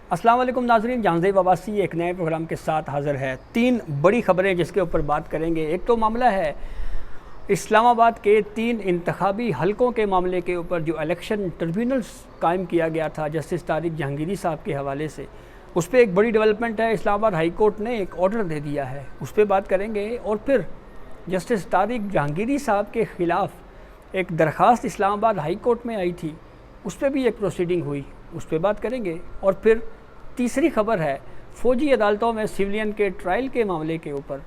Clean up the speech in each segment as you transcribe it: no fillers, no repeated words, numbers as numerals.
अस्सलाम वालेकुम नाज़रीन, जहांज़ेब अब्बासी एक नए प्रोग्राम के साथ हाज़िर है। 3 बड़ी ख़बरें जिसके ऊपर बात करेंगे। एक तो मामला है इस्लामाबाद के 3 इंतखाबी हलकों के मामले के ऊपर जो इलेक्शन ट्रिब्यूनल्स कायम किया गया था जस्टिस तारिक जहांगीरी साहब के हवाले से, उस पर एक बड़ी डेवलपमेंट है। इस्लामाबाद हाई कोर्ट ने एक ऑर्डर दे दिया है, उस पर बात करेंगे। और फिर जस्टिस तारिक जहांगीरी साहब के ख़िलाफ़ एक दरख्वास्त इस्लामाबाद हाई कोर्ट में आई थी, उस पर भी एक प्रोसीडिंग हुई, उस पर बात करेंगे। और फिर तीसरी खबर है फ़ौजी अदालतों में सिविलियन के ट्रायल के मामले के ऊपर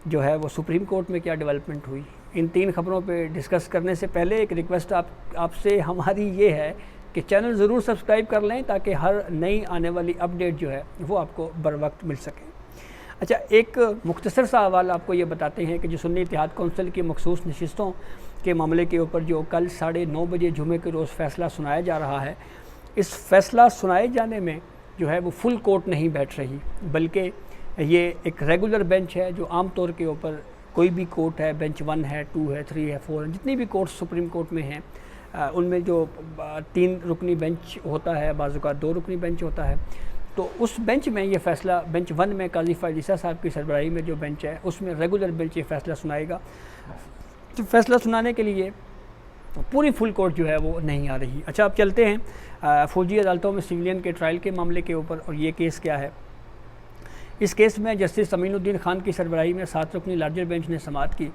जो है वो सुप्रीम कोर्ट में क्या डेवलपमेंट हुई। इन 3 खबरों पे डिस्कस करने से पहले एक रिक्वेस्ट आपसे हमारी ये है कि चैनल ज़रूर सब्सक्राइब कर लें ताकि हर नई आने वाली अपडेट जो है वो आपको बर वक्त मिल सके। अच्छा, एक मुख्तसर सा हवाला आपको ये बताते हैं कि जो सुन्नी इत्तेहाद कौंसिल की मखसूस नशिस्तों के मामले के ऊपर जो कल 9:30 बजे जुमे के रोज़ फ़ैसला सुनाया जा रहा है, इस फ़ैसला सुनाए जाने में जो है वो फुल कोर्ट नहीं बैठ रही, बल्कि ये एक रेगुलर बेंच है जो आम तौर के ऊपर कोई भी कोर्ट है, बेंच 1 है, 2 है, 3 है, 4 है, जितनी भी कोर्ट सुप्रीम कोर्ट में हैं उनमें जो 3 रुकनी बेंच होता है, बाज़ औक़ात 2 रुकनी बेंच होता है। तो उस बेंच में ये फ़ैसला, बेंच 1 में काज़ी फ़ाइज़ ईसा साहब की सरबराही में जो बेंच है उसमें रेगुलर बेंच ये फ़ैसला सुनाएगा। तो फ़ैसला सुनाने के लिए पूरी फुल कोर्ट जो है वो नहीं आ रही। अच्छा, अब चलते हैं फ़ौजी अदालतों में सिविलियन के ट्रायल के मामले के ऊपर। और ये केस क्या है? इस केस में जस्टिस अमीनुद्दीन खान की सरबराही में 7 रुकनी लार्जर बेंच ने समाअत की।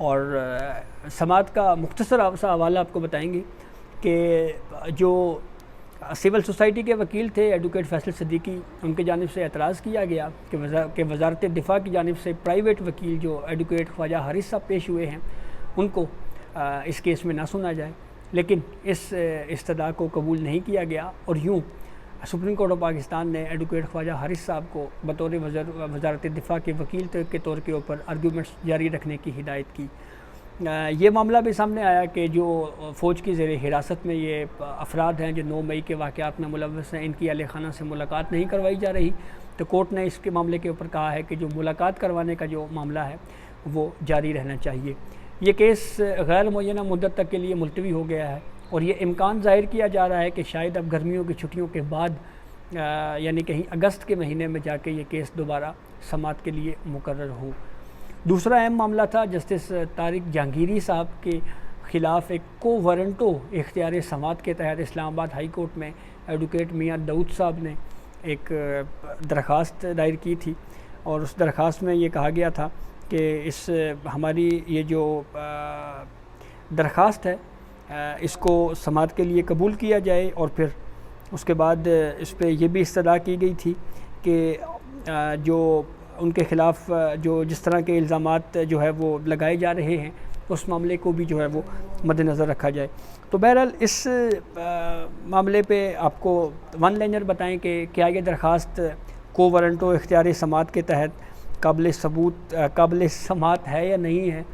और समाअत का मुख्तसर सा हवाला आपको बताएंगे कि जो सिविल सोसाइटी के वकील थे एडवोकेट फैसल सिद्दीकी, उनकी जानिब से एतराज़ किया गया कि वज़ारत दिफ़ा की जानिब से प्राइवेट वकील जो एडवोकेट ख्वाजा हारिस साहब पेश हुए हैं उनको इस केस में ना सुना जाए, लेकिन इस इस्तदा को कबूल नहीं किया गया। और यूँ सुप्रीम कोर्ट ऑफ पाकिस्तान ने एडवोकेट ख्वाजा हारिस साहब को बतौर वज़ारत दिफ़ा के वकील के तौर के ऊपर आर्गूमेंट्स जारी रखने की हिदायत की। ये मामला भी सामने आया कि जो फ़ौज की ज़ेर हिरासत में ये अफराद हैं जो 9 मई के वाक़यात में मुलव्वस हैं, इनकी अहले खाना से मुलाकात नहीं करवाई जा रही। तो कोर्ट ने इसके मामले के ऊपर कहा है कि जो मुलाकात करवाने का जो मामला है वो जारी रहना चाहिए। ये केस गैर मुअय्यना मुद्दत तक के लिए मुलतवी हो गया है और ये इम्कान ज़ाहिर किया जा रहा है कि शायद अब गर्मियों की छुट्टियों के बाद यानी कहीं अगस्त के महीने में जाके ये केस दोबारा समाअत के लिए मुकर्रर हो। दूसरा अहम मामला था जस्टिस तारिक जहांगीरी साहब के ख़िलाफ़ एक को वारंटो इख्तियार समाअत के तहत इस्लामाबाद हाई कोर्ट में एडवोकेट मियाँ दाऊद साहब ने एक दरख्वास्त दायर की थी। और उस दरख्वास्त में ये कहा गया था कि इस हमारी ये जो दरख्वास्त है इसको समाअत के लिए कबूल किया जाए। और फिर उसके बाद इस पर यह भी इस्तदा की गई थी कि जो उनके ख़िलाफ़ जो जिस तरह के इल्ज़ामात जो है वो लगाए जा रहे हैं उस मामले को भी जो है वो मद्देनज़र रखा जाए। तो बहरहाल इस मामले पे आपको वन लाइनर बताएं कि क्या ये दरख्वास्त को वारंटो इख्तियार समाअत के तहत काबिल समाअत है या नहीं है।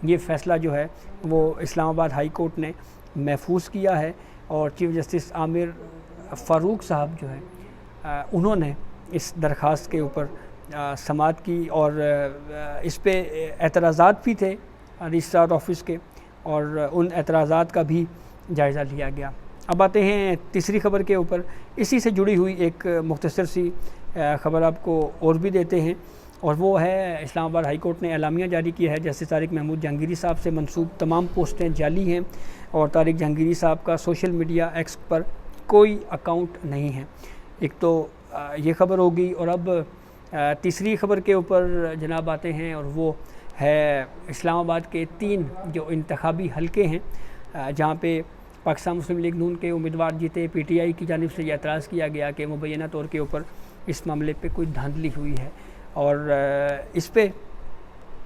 ये फ़ैसला जो है वो इस्लामाबाद हाई कोर्ट ने महफूज किया है और चीफ़ जस्टिस आमिर फ़ारूक साहब जो है उन्होंने इस दरख्वास्त के ऊपर समाअत की। और इस पे एतराज़ात भी थे रजिस्ट्रार ऑफिस के और उन एतराज़ात का भी जायज़ा लिया गया। अब आते हैं तीसरी खबर के ऊपर। इसी से जुड़ी हुई एक मुख्तसर सी खबर आपको और भी देते हैं और वो है इस्लामाबाद हाई कोर्ट ने एलामिया जारी किया है जस्टिस तारिक महमूद जहांगीरी साहब से मंसूब तमाम पोस्टें जाली हैं और तारिक जहांगीरी साहब का सोशल मीडिया एक्स पर कोई अकाउंट नहीं है। एक तो ये खबर होगी। और अब तीसरी खबर के ऊपर जनाब आते हैं और वो है इस्लामाबाद के 3 जो इंतखाबी हलके हैं जहाँ पे पाकिस्तान मुस्लिम लीग नून के उम्मीदवार जीते। PTI की जानिब से यह एतराज़ किया गया कि मुबैना तौर के ऊपर इस मामले पे कोई धांधली हुई है। और इस पे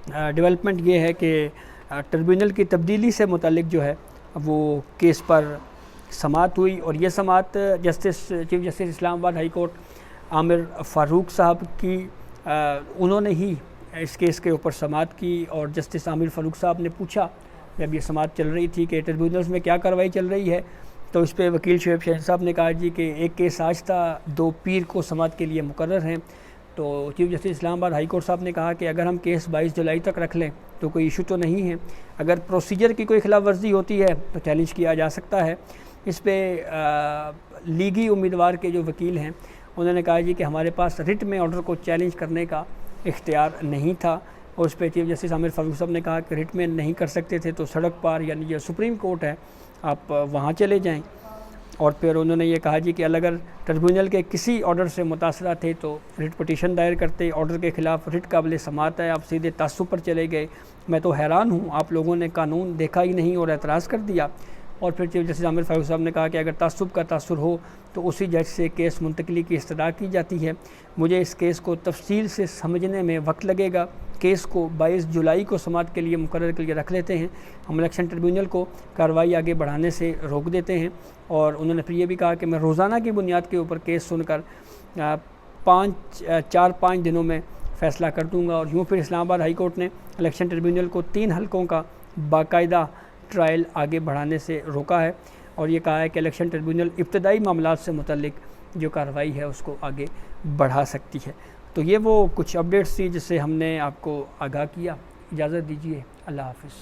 डेवलपमेंट ये है कि ट्रिब्यूनल की तब्दीली से मुतालिक जो है वो केस पर समाअत हुई। और ये समाअत chief justice Islamabad high court Aamir Farooq साहब की उन्होंने ही इस केस के ऊपर समाअत की। और जस्टिस आमिर फ़ारूक साहब ने पूछा जब ये समाअत चल रही थी कि ट्रिब्यूनल्स में क्या कार्रवाई चल रही है, तो इस पे वकील शुएब शहीन साहब ने कहा जी कि एक केस आज था, 2 पीर को समाअत के लिए मुकर्रर हैं। तो chief justice Islamabad high court साहब ने कहा कि अगर हम केस 22 जुलाई तक रख लें तो कोई इशू तो नहीं है, अगर प्रोसीजर की कोई खिलाफ वर्जी होती है तो चैलेंज किया जा सकता है। इस पे लीगी उम्मीदवार के जो वकील हैं उन्होंने कहा जी कि हमारे पास रिट में ऑर्डर को चैलेंज करने का इख्तियार नहीं था, और उस पर चीफ जस्टिस आमिर फारूक साहब ने कहा कि रिट में नहीं कर सकते थे तो सड़क पार यानी जो सुप्रीम कोर्ट है आप वहाँ चले जाएं। और फिर उन्होंने ये कहा जी कि अगर ट्रिब्यूनल के किसी ऑर्डर से मुतासरा थे तो रिट पटिशन दायर करते, ऑर्डर के ख़िलाफ़ रिट काबिल समाअत है, आप सीधे तासुब पर चले गए। मैं तो हैरान हूँ, आप लोगों ने कानून देखा ही नहीं और एतराज़ कर दिया। और फिर चीफ जस्टिस आमिर फारूक साहब ने कहा कि अगर तासुब का तासुर हो तो उसी जज से केस मुंतकली की इस्तदा की जाती है। मुझे इस केस को तफसील से समझने में वक्त लगेगा। केस को 22 जुलाई को समाअत के लिए मुकर्रर के लिए रख लेते हैं। हम इलेक्शन ट्रिब्यूनल को कार्रवाई आगे बढ़ाने से रोक देते हैं। और उन्होंने फिर ये भी कहा कि मैं रोज़ाना की बुनियाद के ऊपर केस सुनकर 4-5 दिनों में फ़ैसला कर दूँगा। और यूँ फिर इस्लामाबाद हाई कोर्ट ने इलेक्शन ट्रिब्यूनल को 3 हलकों का बाकायदा ट्रायल आगे बढ़ाने से रोका है, और ये कहा है कि इलेक्शन ट्रिब्यूनल इब्तदाई मामलात से मुतल्लिक जो कार्रवाई है उसको आगे बढ़ा सकती है। तो ये वो कुछ अपडेट्स थी जिससे हमने आपको आगाह किया। इजाज़त दीजिए, अल्लाह हाफ़िज़।